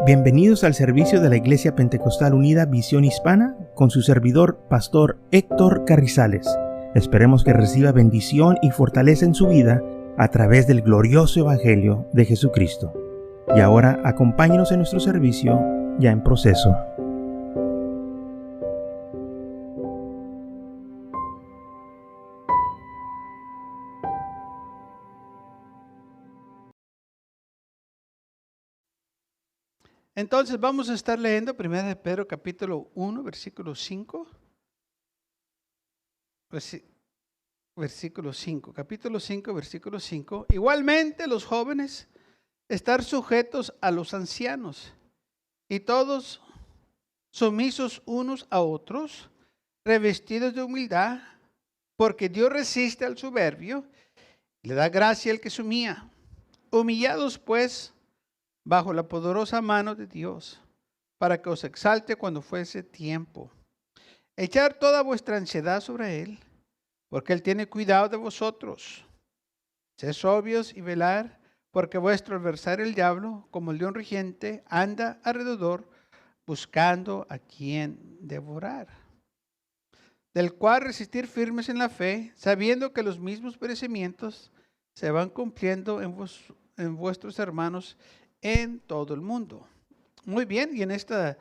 Bienvenidos al servicio de la Iglesia Pentecostal Unida Visión Hispana con su servidor, Pastor Héctor Carrizales. Esperemos que reciba bendición y fortaleza en su vida a través del glorioso Evangelio de Jesucristo. Y ahora acompáñenos en nuestro servicio ya en proceso. Entonces vamos a estar leyendo 1 Pedro capítulo 1, versículo 5. Versículo 5, capítulo 5, versículo 5. Igualmente los jóvenes, estar sujetos a los ancianos y todos sumisos unos a otros, revestidos de humildad, porque Dios resiste al soberbio y le da gracia al que se humilla. Humillados pues bajo la poderosa mano de Dios, para que os exalte cuando fuese tiempo. Echar toda vuestra ansiedad sobre Él, porque Él tiene cuidado de vosotros. Sed sobrios y velar, porque vuestro adversario el diablo, como el león rugiente, anda alrededor, buscando a quien devorar. Del cual resistir firmes en la fe, sabiendo que los mismos padecimientos se van cumpliendo en vuestros hermanos en todo el mundo. Muy bien, y en este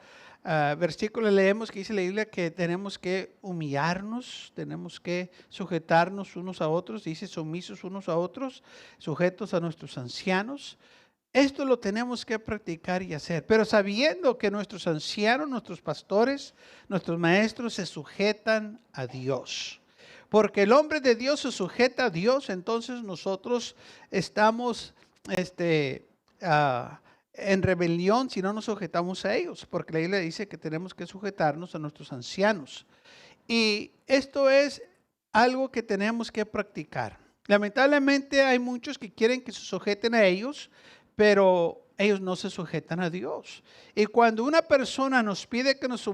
versículo leemos que dice la Biblia que tenemos que humillarnos, tenemos que sujetarnos unos a otros, dice sumisos unos a otros, sujetos a nuestros ancianos. Esto lo tenemos que practicar y hacer, pero sabiendo que nuestros ancianos, nuestros pastores, nuestros maestros se sujetan a Dios. Porque el hombre de Dios se sujeta a Dios, entonces nosotros estamos en rebelión si no nos sujetamos a ellos, porque la Biblia dice que tenemos que sujetarnos a nuestros ancianos. Y esto es algo que tenemos que practicar. Lamentablemente hay muchos que quieren que se sujeten a ellos, pero ellos no se sujetan a Dios. Y cuando una persona nos pide que nos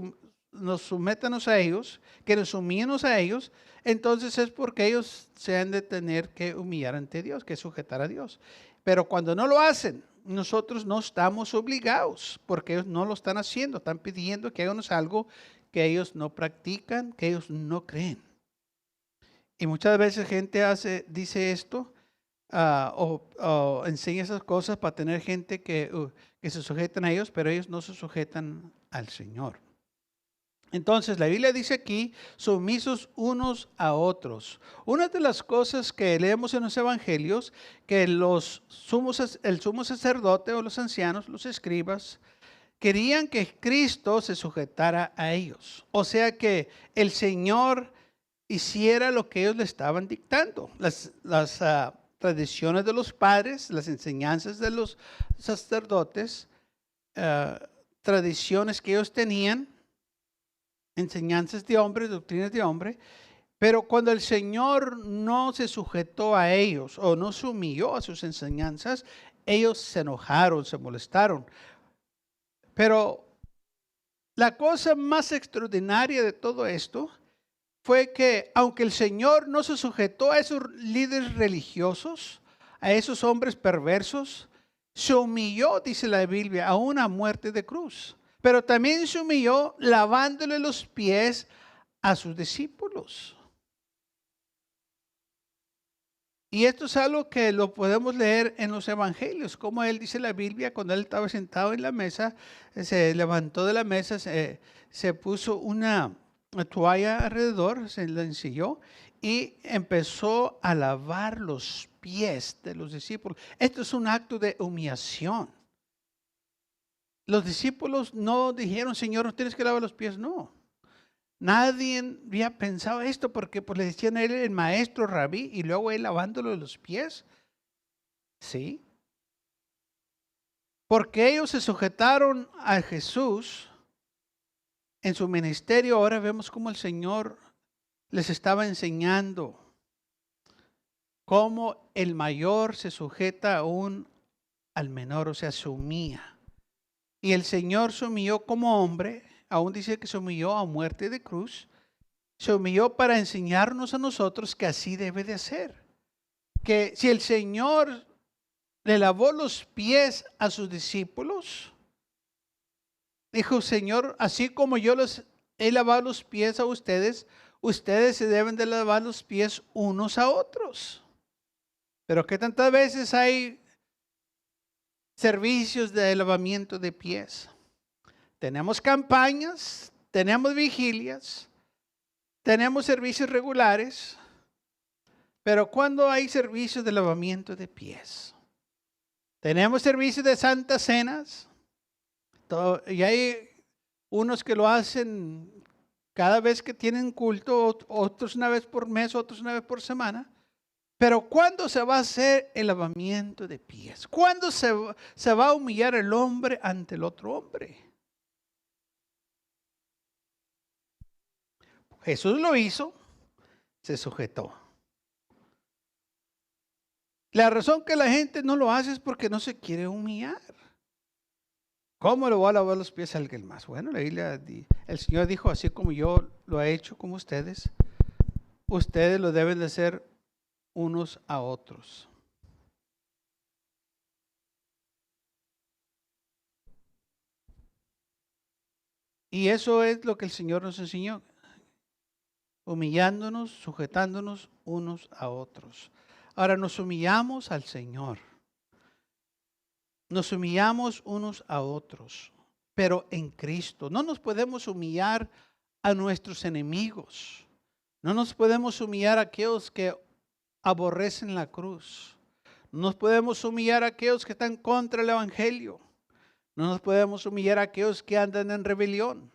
sometamos a ellos, que nos humillemos a ellos, entonces es porque ellos se han de tener que humillar ante Dios, que sujetar a Dios. Pero cuando no lo hacen, nosotros no estamos obligados, porque ellos no lo están haciendo, están pidiendo que hagamos algo que ellos no practican, que ellos no creen. Y muchas veces gente dice esto o enseña esas cosas para tener gente que se sujetan a ellos, pero ellos no se sujetan al Señor. Entonces, la Biblia dice aquí, sumisos unos a otros. Una de las cosas que leemos en los evangelios, que el sumo sacerdote o los ancianos, los escribas, querían que Cristo se sujetara a ellos. O sea que el Señor hiciera lo que ellos le estaban dictando. Las tradiciones de los padres, las enseñanzas de los sacerdotes, tradiciones que ellos tenían, enseñanzas de hombre, doctrinas de hombre, pero cuando el Señor no se sujetó a ellos o no se humilló a sus enseñanzas, ellos se enojaron, se molestaron. Pero la cosa más extraordinaria de todo esto fue que aunque el Señor no se sujetó a esos líderes religiosos, a esos hombres perversos, se humilló, dice la Biblia, a una muerte de cruz. Pero también se humilló lavándole los pies a sus discípulos. Y esto es algo que lo podemos leer en los evangelios, como él dice la Biblia, cuando él estaba sentado en la mesa, se levantó de la mesa, se puso una toalla alrededor, se la ensilló y empezó a lavar los pies de los discípulos. Esto es un acto de humillación. Los discípulos no dijeron, Señor, no tienes que lavar los pies, no. Nadie había pensado esto porque pues, le decían a él el maestro rabí y luego él lavándolo los pies. Sí. Porque ellos se sujetaron a Jesús en su ministerio. Ahora vemos cómo el Señor les estaba enseñando cómo el mayor se sujeta aún al menor, o sea, se humilla. Y el Señor se humilló como hombre, aún dice que se humilló a muerte de cruz, se humilló para enseñarnos a nosotros que así debe de ser. Que si el Señor le lavó los pies a sus discípulos, Dijo, Señor, así como yo los he lavado los pies a ustedes, ustedes se deben de lavar los pies unos a otros. Pero que tantas veces hay servicios de lavamiento de pies. Tenemos campañas, tenemos vigilias, tenemos servicios regulares, pero ¿cuándo hay servicios de lavamiento de pies? Tenemos servicios de santas cenas, y hay unos que lo hacen cada vez que tienen culto, otros una vez por mes, otros una vez por semana. Pero ¿cuándo se va a hacer el lavamiento de pies? ¿Cuándo se va a humillar el hombre ante el otro hombre? Jesús lo hizo, se sujetó. La razón que la gente no lo hace es porque no se quiere humillar. ¿Cómo le voy a lavar los pies a alguien más? Bueno, la Biblia, el Señor dijo, así como yo lo he hecho con ustedes, ustedes lo deben de hacer unos a otros. Y eso es lo que el Señor nos enseñó, humillándonos, sujetándonos unos a otros. Ahora nos humillamos al Señor. Nos humillamos unos a otros, pero en Cristo. No nos podemos humillar a nuestros enemigos. No nos podemos humillar a aquellos que aborrecen la cruz. No nos podemos humillar a aquellos que están contra el Evangelio. No nos podemos humillar a aquellos que andan en rebelión.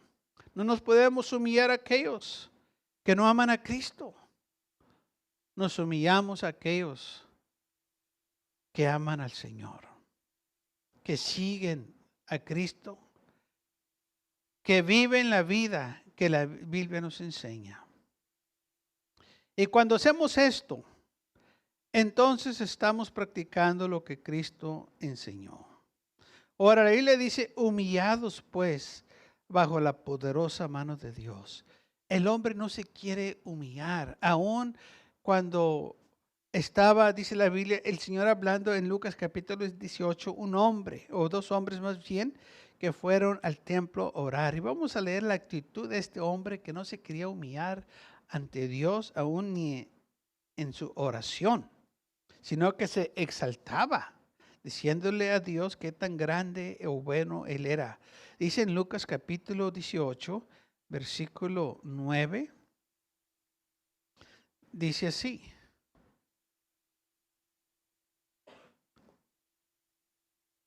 No nos podemos humillar a aquellos que no aman a Cristo. Nos humillamos a aquellos que aman al Señor, que siguen a Cristo, que viven la vida que la Biblia nos enseña. Y cuando hacemos esto, entonces estamos practicando lo que Cristo enseñó. Ahora la Biblia dice, humillados pues bajo la poderosa mano de Dios. El hombre no se quiere humillar, aun cuando estaba, dice la Biblia, el Señor hablando en Lucas capítulo 18, un hombre o dos hombres más bien que fueron al templo a orar. Y vamos a leer la actitud de este hombre que no se quería humillar ante Dios aún ni en su oración, sino que se exaltaba, diciéndole a Dios qué tan grande o bueno Él era. Dice en Lucas capítulo 18, versículo 9, dice así.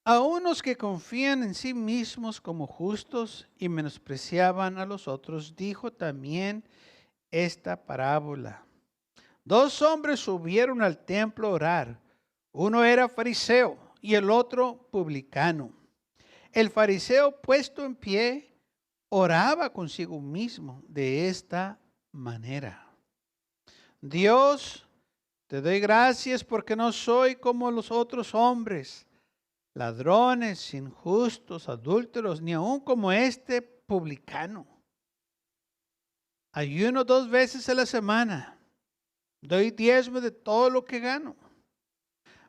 A unos que confían en sí mismos como justos y menospreciaban a los otros, dijo también esta parábola. Dos hombres subieron al templo a orar. Uno era fariseo y el otro publicano. El fariseo, puesto en pie, oraba consigo mismo de esta manera. Dios, te doy gracias porque no soy como los otros hombres, ladrones, injustos, adúlteros, ni aun como este publicano. Ayuno 2 veces a la semana. Doy diezmo de todo lo que gano.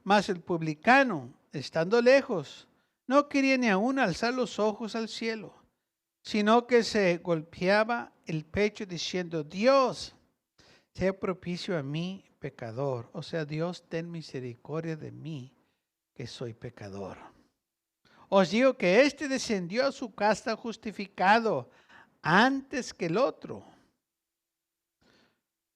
Mas el publicano, estando lejos, no quería ni aun alzar los ojos al cielo, sino que se golpeaba el pecho diciendo, Dios, sea propicio a mí, pecador. O sea, Dios, ten misericordia de mí, que soy pecador. Os digo que éste descendió a su casa justificado antes que el otro.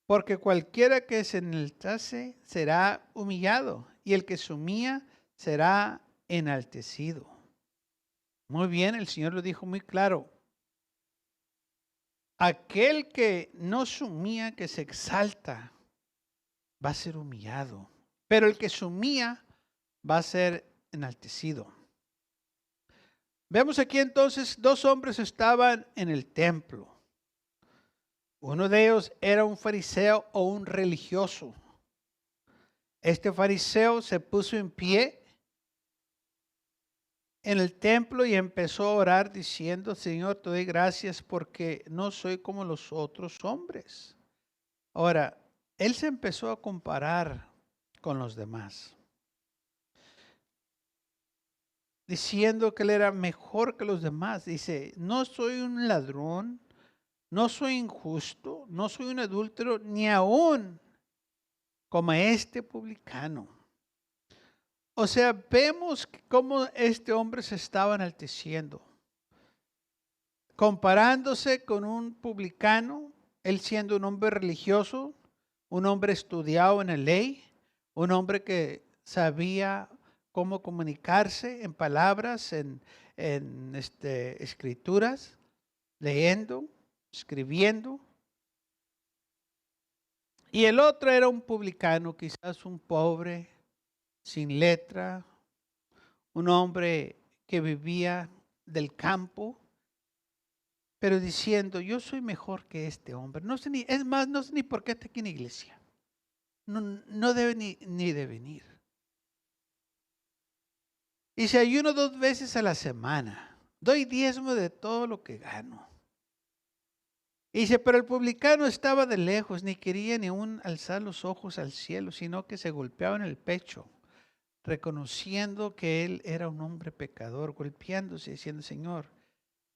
Porque cualquiera que se enaltece será humillado, y el que se humilla será enaltecido. Muy bien, el Señor lo dijo muy claro. Aquel que no se humilla, que se exalta, va a ser humillado. Pero el que se humilla va a ser enaltecido. Vemos aquí entonces, dos hombres estaban en el templo. Uno de ellos era un fariseo o un religioso. Este fariseo se puso en pie en el templo y empezó a orar diciendo, Señor, te doy gracias porque no soy como los otros hombres. Ahora, él se empezó a comparar con los demás. diciendo que él era mejor que los demás. Dice, no soy un ladrón, no soy injusto, no soy un adúltero, ni aún como este publicano. O sea, vemos cómo este hombre se estaba enalteciendo, comparándose con un publicano, él siendo un hombre religioso, un hombre estudiado en la ley, un hombre que sabía cómo comunicarse en palabras, en escrituras, leyendo, escribiendo. Y el otro era un publicano, quizás un pobre, sin letra, un hombre que vivía del campo, pero diciendo, yo soy mejor que este hombre. No sé ni, es más, no sé ni por qué está aquí en la iglesia. No debe ni de venir. Y si ayuno 2 veces a la semana, doy diezmo de todo lo que gano. Y dice, pero el publicano estaba de lejos, ni quería ni aún alzar los ojos al cielo, sino que se golpeaba en el pecho, reconociendo que él era un hombre pecador, golpeándose, diciendo, Señor,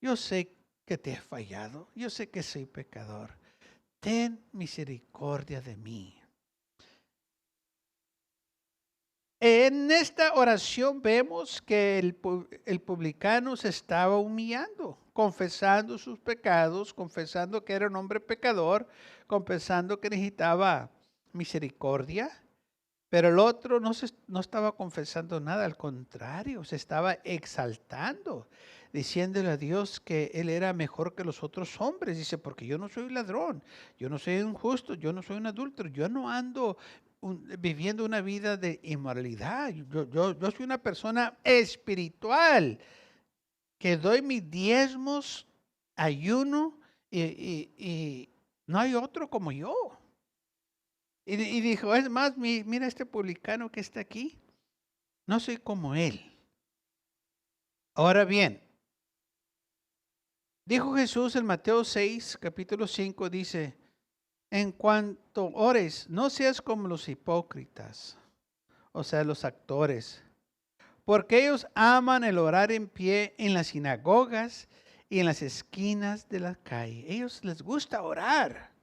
yo sé que te he fallado, yo sé que soy pecador, ten misericordia de mí. En esta oración vemos que el publicano se estaba humillando, confesando sus pecados, confesando que era un hombre pecador, confesando que necesitaba misericordia. Pero el otro no estaba confesando nada, al contrario, se estaba exaltando, diciéndole a Dios que él era mejor que los otros hombres. Dice, porque yo no soy ladrón, yo no soy injusto, yo no soy un adúltero, yo no ando viviendo una vida de inmoralidad. Yo soy una persona espiritual, que doy mis diezmos, ayuno y no hay otro como yo. Y dijo, es más, mira este publicano que está aquí, no soy como él. Ahora bien, dijo Jesús en Mateo 6, capítulo 5, dice, en cuanto ores, no seas como los hipócritas, o sea, los actores, porque ellos aman el orar en pie en las sinagogas y en las esquinas de la calle. Ellos les gusta orar.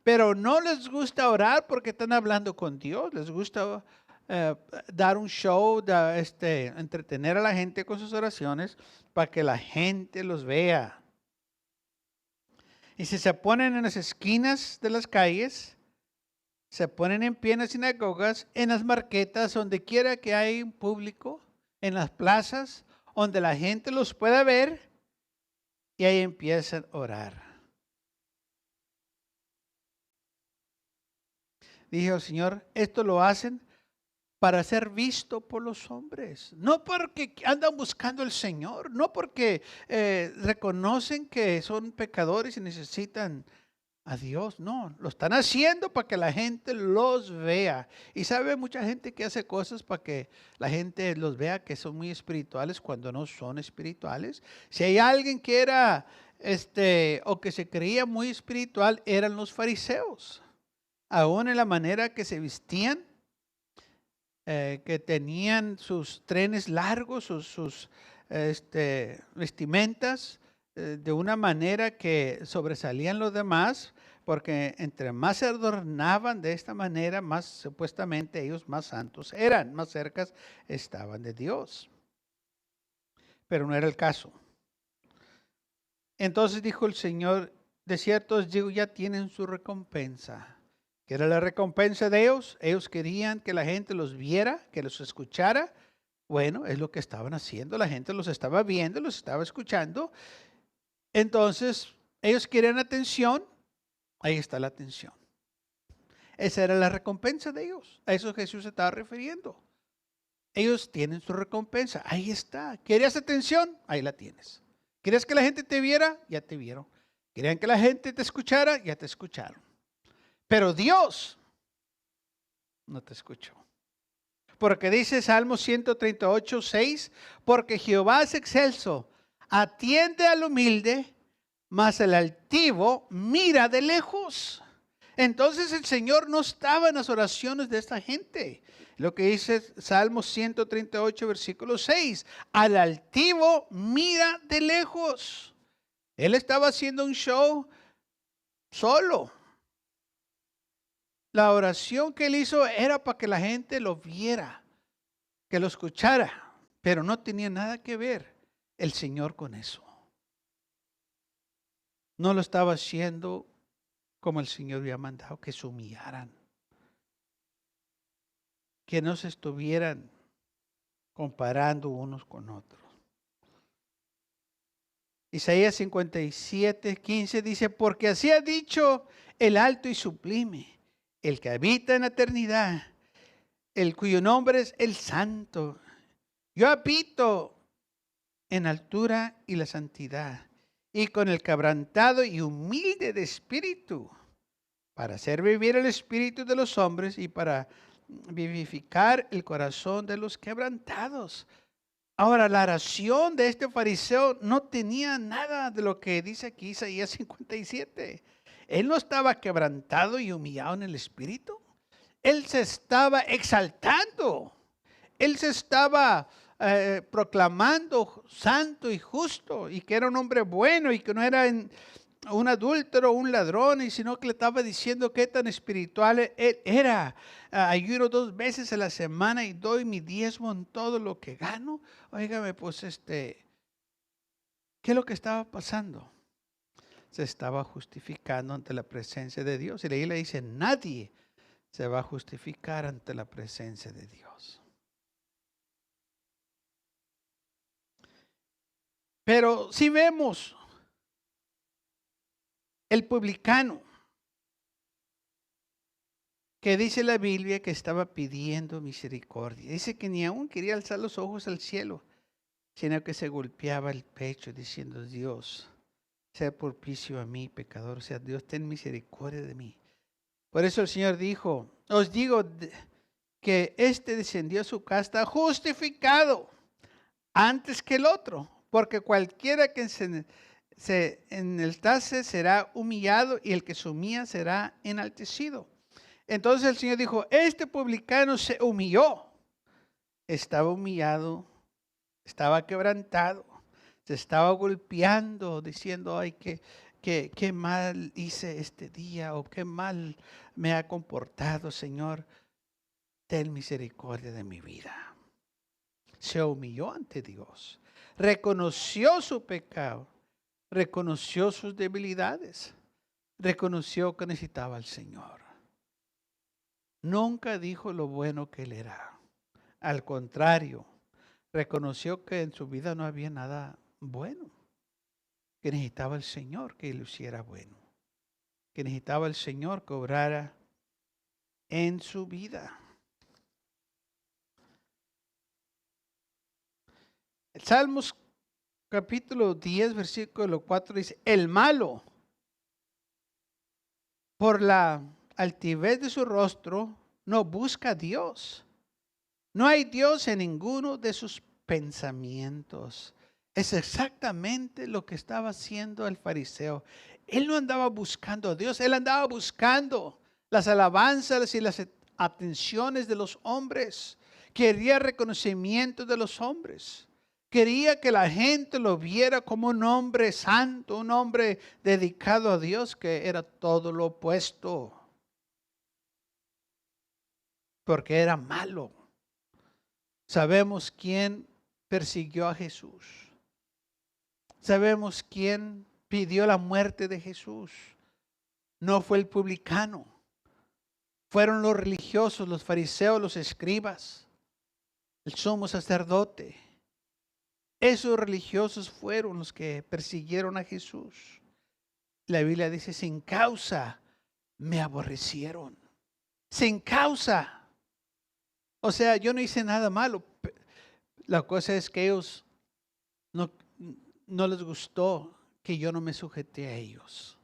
Pero no les gusta orar porque están hablando con Dios. Les gusta dar un show, entretener a la gente con sus oraciones para que la gente los vea. Y si se ponen en las esquinas de las calles, se ponen en pie en las sinagogas, en las marquetas, donde quiera que hay un público, en las plazas, donde la gente los pueda ver, y ahí empiezan a orar. Dijo el Señor, esto lo hacen para ser visto por los hombres. No porque andan buscando al Señor, no porque reconocen que son pecadores y necesitan a Dios. No, lo están haciendo para que la gente los vea. Y sabe, mucha gente que hace cosas para que la gente los vea que son muy espirituales cuando no son espirituales. Si hay alguien que era, o que se creía muy espiritual, eran los fariseos. Aún en la manera que se vestían, que tenían sus trenes largos, sus vestimentas, de una manera que sobresalían los demás, porque entre más se adornaban de esta manera, más supuestamente ellos más santos eran, más cerca estaban de Dios. Pero no era el caso. Entonces dijo el Señor, de cierto os digo, ya tienen su recompensa. ¿Qué era la recompensa de ellos? Ellos querían que la gente los viera, que los escuchara. Bueno, es lo que estaban haciendo. La gente los estaba viendo, los estaba escuchando. Entonces, ellos querían atención. Ahí está la atención. Esa era la recompensa de ellos. A eso Jesús se estaba refiriendo. Ellos tienen su recompensa. Ahí está. ¿Querías atención? Ahí la tienes. ¿Querías que la gente te viera? Ya te vieron. ¿Querían que la gente te escuchara? Ya te escucharon. Pero Dios no te escuchó. Porque dice Salmo 138, 6, porque Jehová es excelso, atiende al humilde, mas el altivo mira de lejos. Entonces el Señor no estaba en las oraciones de esta gente. Lo que dice Salmo 138, versículo 6. Al altivo mira de lejos. Él estaba haciendo un show solo. La oración que él hizo era para que la gente lo viera, que lo escuchara, pero no tenía nada que ver el Señor con eso. No lo estaba haciendo como el Señor había mandado, que se humillaran, que no se estuvieran comparando unos con otros. Isaías 57, 15 dice, porque así ha dicho el alto y sublime, el que habita en la eternidad, el cuyo nombre es el Santo. Yo habito en altura y la santidad, y con el quebrantado y humilde de espíritu, para hacer vivir el espíritu de los hombres y para vivificar el corazón de los quebrantados. Ahora, la oración de este fariseo no tenía nada de lo que dice aquí Isaías 57. Él no estaba quebrantado y humillado en el espíritu. Él se estaba exaltando. Él se estaba proclamando santo y justo y que era un hombre bueno y que no era un adúltero, un ladrón, y sino que le estaba diciendo qué tan espiritual él era. Ayuno 2 veces a la semana y doy mi diezmo en todo lo que gano. Óigame, pues ¿qué es lo que estaba pasando? Se estaba justificando ante la presencia de Dios. Y la Biblia dice, nadie se va a justificar ante la presencia de Dios. Pero si vemos el publicano, que dice la Biblia que estaba pidiendo misericordia. Dice que ni aún quería alzar los ojos al cielo, sino que se golpeaba el pecho diciendo, Dios, sea propicio a mí, pecador. O sea, Dios, ten misericordia de mí. Por eso el Señor dijo, os digo que descendió a su casa justificado antes que el otro, porque cualquiera que se enaltece será humillado y el que se humilla será enaltecido. Entonces el Señor dijo, este publicano se humilló, estaba humillado, estaba quebrantado, se estaba golpeando, diciendo, ay, qué mal hice este día, o qué mal me ha comportado, Señor, ten misericordia de mi vida. Se humilló ante Dios, reconoció su pecado, reconoció sus debilidades, reconoció que necesitaba al Señor. Nunca dijo lo bueno que él era. Al contrario, reconoció que en su vida no había nada bueno, que necesitaba el Señor que lo hiciera bueno, que necesitaba el Señor que obrara en su vida. El Salmos capítulo 10, versículo 4 dice, el malo, por la altivez de su rostro, no busca a Dios. No hay Dios en ninguno de sus pensamientos. Es exactamente lo que estaba haciendo el fariseo. Él no andaba buscando a Dios, él andaba buscando las alabanzas y las atenciones de los hombres. Quería reconocimiento de los hombres. Quería que la gente lo viera como un hombre santo, un hombre dedicado a Dios, que era todo lo opuesto. Porque era malo. Sabemos quién persiguió a Jesús. Sabemos quién pidió la muerte de Jesús. No fue el publicano. Fueron los religiosos, los fariseos, los escribas, el sumo sacerdote. Esos religiosos fueron los que persiguieron a Jesús. La Biblia dice, sin causa me aborrecieron. Sin causa. O sea, yo no hice nada malo. La cosa es que ellos no les gustó que yo no me sujeté a ellos.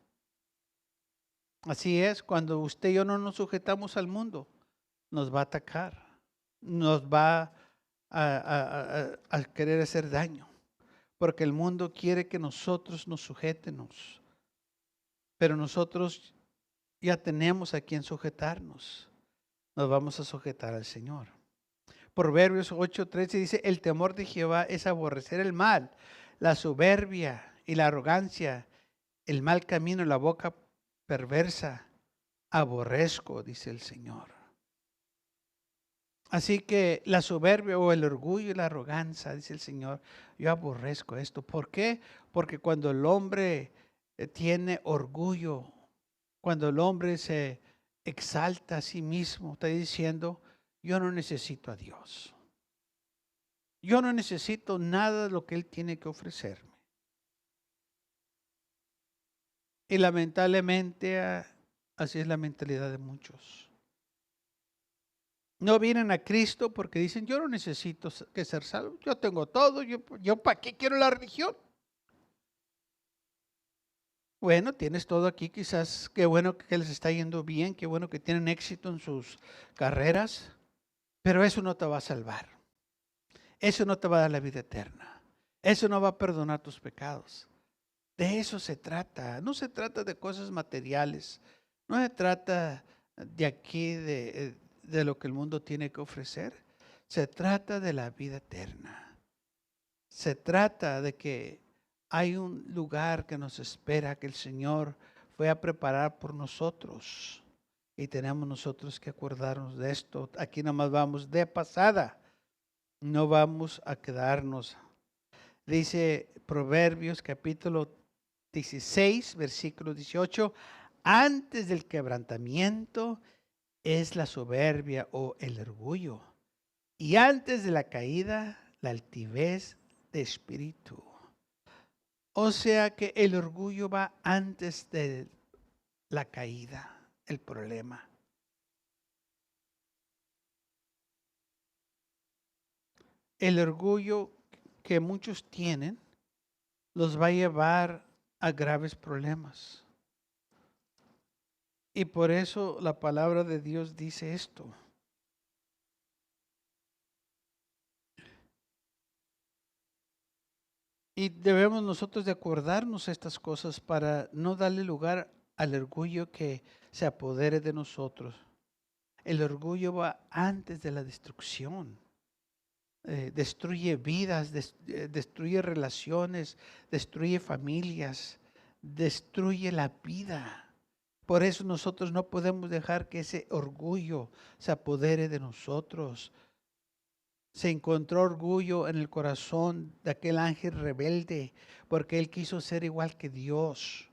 Así es, cuando usted y yo no nos sujetamos al mundo, nos va a atacar, nos va a querer hacer daño, porque el mundo quiere que nosotros nos sujetemos. Pero nosotros ya tenemos a quien sujetarnos. Nos vamos a sujetar al Señor. Proverbios 8:13 dice, el temor de Jehová es aborrecer el mal, la soberbia y la arrogancia, el mal camino, la boca perversa, aborrezco, dice el Señor. Así que la soberbia o el orgullo y la arrogancia, dice el Señor, yo aborrezco esto. ¿Por qué? Porque cuando el hombre tiene orgullo, cuando el hombre se exalta a sí mismo, está diciendo, yo no necesito a Dios. Yo no necesito nada de lo que Él tiene que ofrecerme. Y lamentablemente así es la mentalidad de muchos. No vienen a Cristo porque dicen, yo no necesito que ser salvo. Yo tengo todo. Yo ¿para qué quiero la religión? Bueno, tienes todo aquí. Quizás qué bueno que les está yendo bien. Qué bueno que tienen éxito en sus carreras. Pero eso no te va a salvar. Eso no te va a dar la vida eterna. Eso no va a perdonar tus pecados. De eso se trata. No se trata de cosas materiales. No se trata de aquí, de lo que el mundo tiene que ofrecer. Se trata de la vida eterna. Se trata de que hay un lugar que nos espera, que el Señor fue a preparar por nosotros. Y tenemos nosotros que acordarnos de esto. Aquí nomás vamos de pasada. No vamos a quedarnos. Dice Proverbios capítulo 16, versículo 18. Antes del quebrantamiento es la soberbia o el orgullo. Y antes de la caída, la altivez de espíritu. O sea que el orgullo va antes de la caída, el problema. El orgullo que muchos tienen los va a llevar a graves problemas. Y por eso la palabra de Dios dice esto. Y debemos nosotros de acordarnos estas cosas para no darle lugar al orgullo que se apodere de nosotros. El orgullo va antes de la destrucción. Destruye vidas, destruye relaciones, destruye familias, destruye la vida. Por eso nosotros no podemos dejar que ese orgullo se apodere de nosotros. Se encontró orgullo en el corazón de aquel ángel rebelde porque él quiso ser igual que Dios.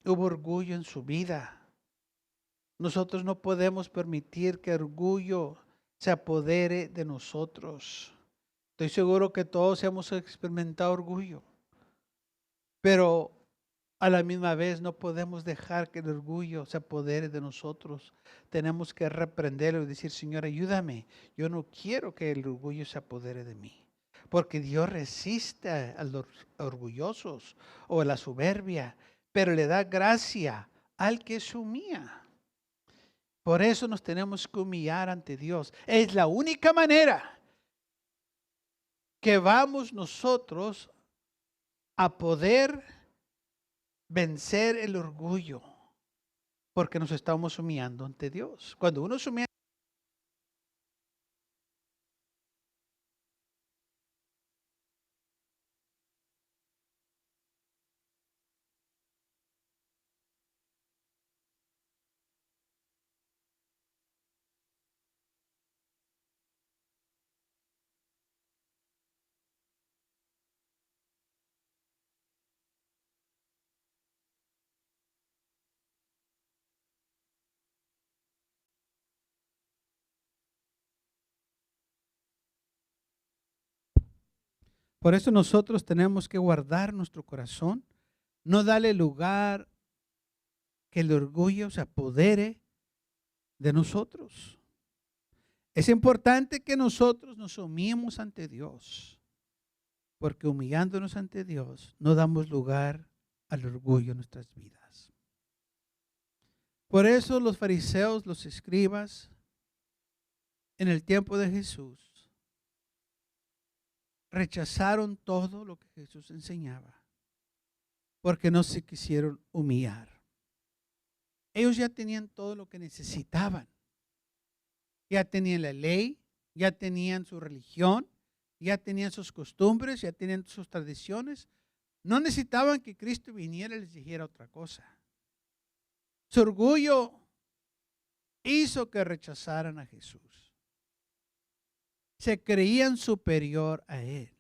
Hubo orgullo en su vida. Nosotros no podemos permitir que el orgullo se apodere de nosotros. Estoy seguro que todos hemos experimentado orgullo, pero a la misma vez no podemos dejar que el orgullo se apodere de nosotros. Tenemos que reprenderlo y decir, Señor, ayúdame. Yo no quiero que el orgullo se apodere de mí. Porque Dios resiste a los orgullosos o a la soberbia, pero le da gracia al que se humilla. Por eso nos tenemos que humillar ante Dios. Es la única manera que vamos nosotros a poder vencer el orgullo, porque nos estamos humillando ante Dios. Cuando uno se humilla, por eso nosotros tenemos que guardar nuestro corazón, no darle lugar que el orgullo se apodere de nosotros. Es importante que nosotros nos humillemos ante Dios, porque humillándonos ante Dios no damos lugar al orgullo en nuestras vidas. Por eso los fariseos, los escribas, en el tiempo de Jesús, rechazaron todo lo que Jesús enseñaba, porque no se quisieron humillar. Ellos ya tenían todo lo que necesitaban. Ya tenían la ley, ya tenían su religión, ya tenían sus costumbres, ya tenían sus tradiciones. No necesitaban que Cristo viniera y les dijera otra cosa. Su orgullo hizo que rechazaran a Jesús. Se creían superior a Él.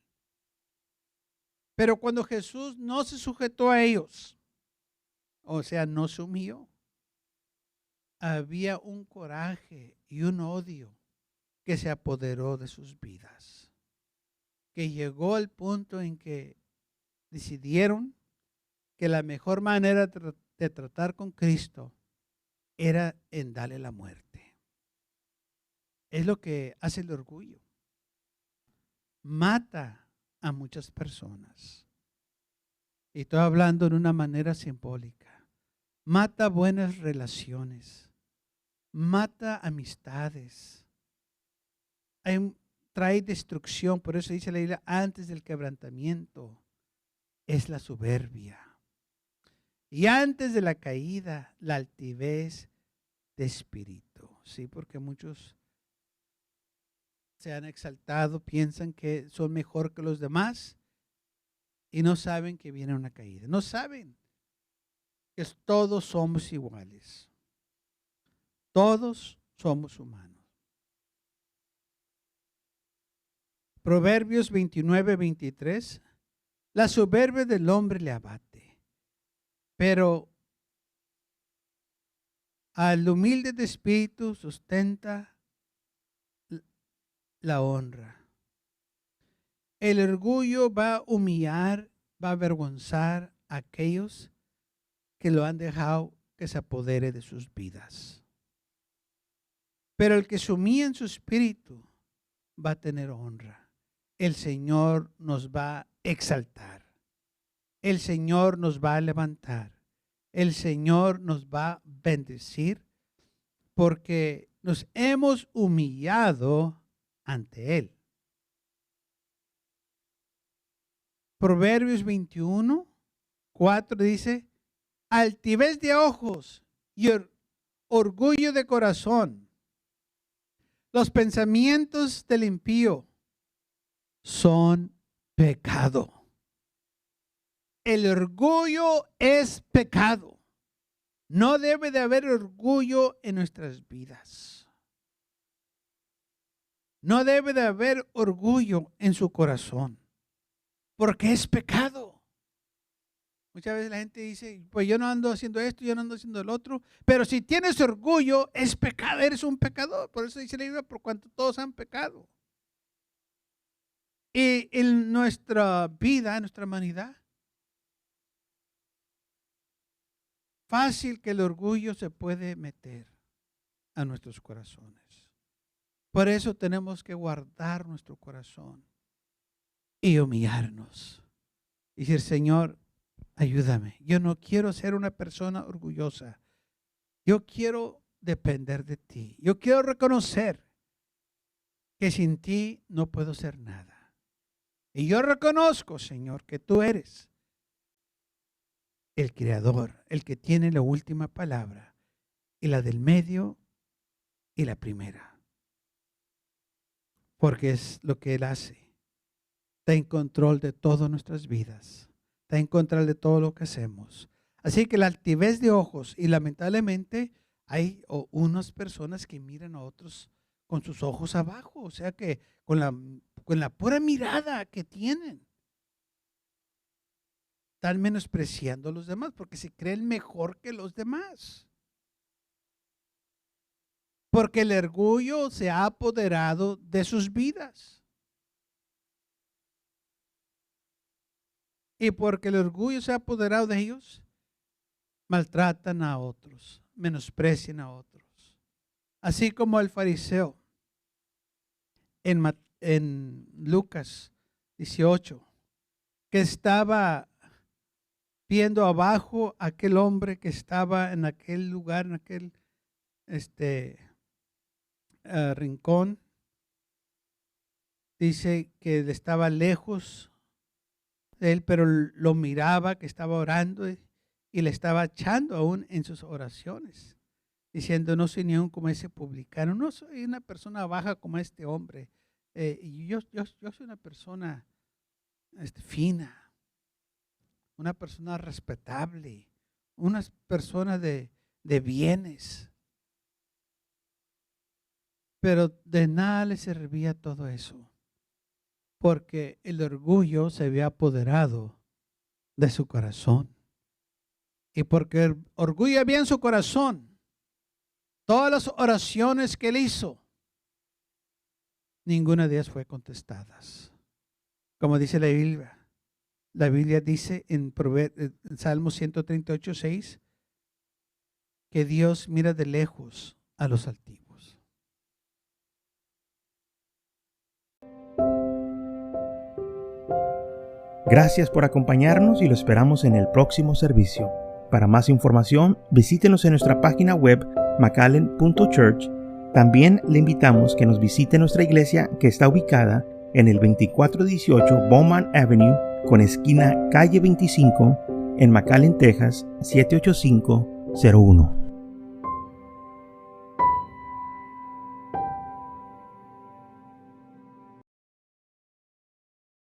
Pero cuando Jesús no se sujetó a ellos, o sea, no se humilló, había un coraje y un odio que se apoderó de sus vidas, que llegó al punto en que decidieron que la mejor manera de tratar con Cristo era en darle la muerte. Es lo que hace el orgullo. Mata a muchas personas. Y estoy hablando de una manera simbólica. Mata buenas relaciones. Mata amistades. Trae destrucción. Por eso dice la Biblia, antes del quebrantamiento es la soberbia. Y antes de la caída, la altivez de espíritu. Sí, porque muchos se han exaltado, piensan que son mejor que los demás y no saben que viene una caída. No saben que todos somos iguales. Todos somos humanos. Proverbios 29-23. La soberbia del hombre le abate, pero al humilde de espíritu sustenta la honra. El orgullo va a humillar, va a avergonzar a aquellos que lo han dejado que se apodere de sus vidas. Pero el que se humilla en su espíritu va a tener honra. El Señor nos va a exaltar. El Señor nos va a levantar. El Señor nos va a bendecir porque nos hemos humillado ante Él. Proverbios 21:4 dice, altivez de ojos y orgullo de corazón. Los pensamientos del impío son pecado. El orgullo es pecado. No debe de haber orgullo en nuestras vidas. No debe de haber orgullo en su corazón, porque es pecado. Muchas veces la gente dice, pues yo no ando haciendo esto, yo no ando haciendo el otro, pero si tienes orgullo, es pecado, eres un pecador. Por eso dice la Biblia, por cuanto todos han pecado. Y en nuestra vida, en nuestra humanidad, fácil que el orgullo se puede meter a nuestros corazones. Por eso tenemos que guardar nuestro corazón y humillarnos. Y decir, Señor, ayúdame. Yo no quiero ser una persona orgullosa. Yo quiero depender de ti. Yo quiero reconocer que sin ti no puedo ser nada. Y yo reconozco, Señor, que tú eres el creador, el que tiene la última palabra, y la del medio y la primera. Porque es lo que Él hace. Está en control de todas nuestras vidas. Está en control de todo lo que hacemos. Así que la altivez de ojos, y lamentablemente hay unas personas que miran a otros con sus ojos abajo, o sea que con la pura mirada que tienen, están menospreciando a los demás porque se creen mejor que los demás. Porque el orgullo se ha apoderado de sus vidas. Y porque el orgullo se ha apoderado de ellos, maltratan a otros, menosprecian a otros. Así como el fariseo en Lucas 18, que estaba viendo abajo a aquel hombre que estaba en aquel lugar, en aquel rincón. Dice que estaba lejos de él, pero lo miraba, que estaba orando, y le estaba echando aún en sus oraciones, diciendo, no soy ni aún como ese publicano, no soy una persona baja como este hombre. Yo soy una persona fina, una persona respetable, una persona de bienes. Pero de nada le servía todo eso, porque el orgullo se había apoderado de su corazón. Y porque el orgullo había en su corazón, todas las oraciones que él hizo, ninguna de ellas fue contestadas. Como dice la Biblia dice en Salmo 138:6 que Dios mira de lejos a los altivos. Gracias por acompañarnos y lo esperamos en el próximo servicio. Para más información, visítenos en nuestra página web macallen.church. También le invitamos que nos visite nuestra iglesia que está ubicada en el 2418 Bowman Avenue con esquina calle 25 en McAllen, Texas 78501.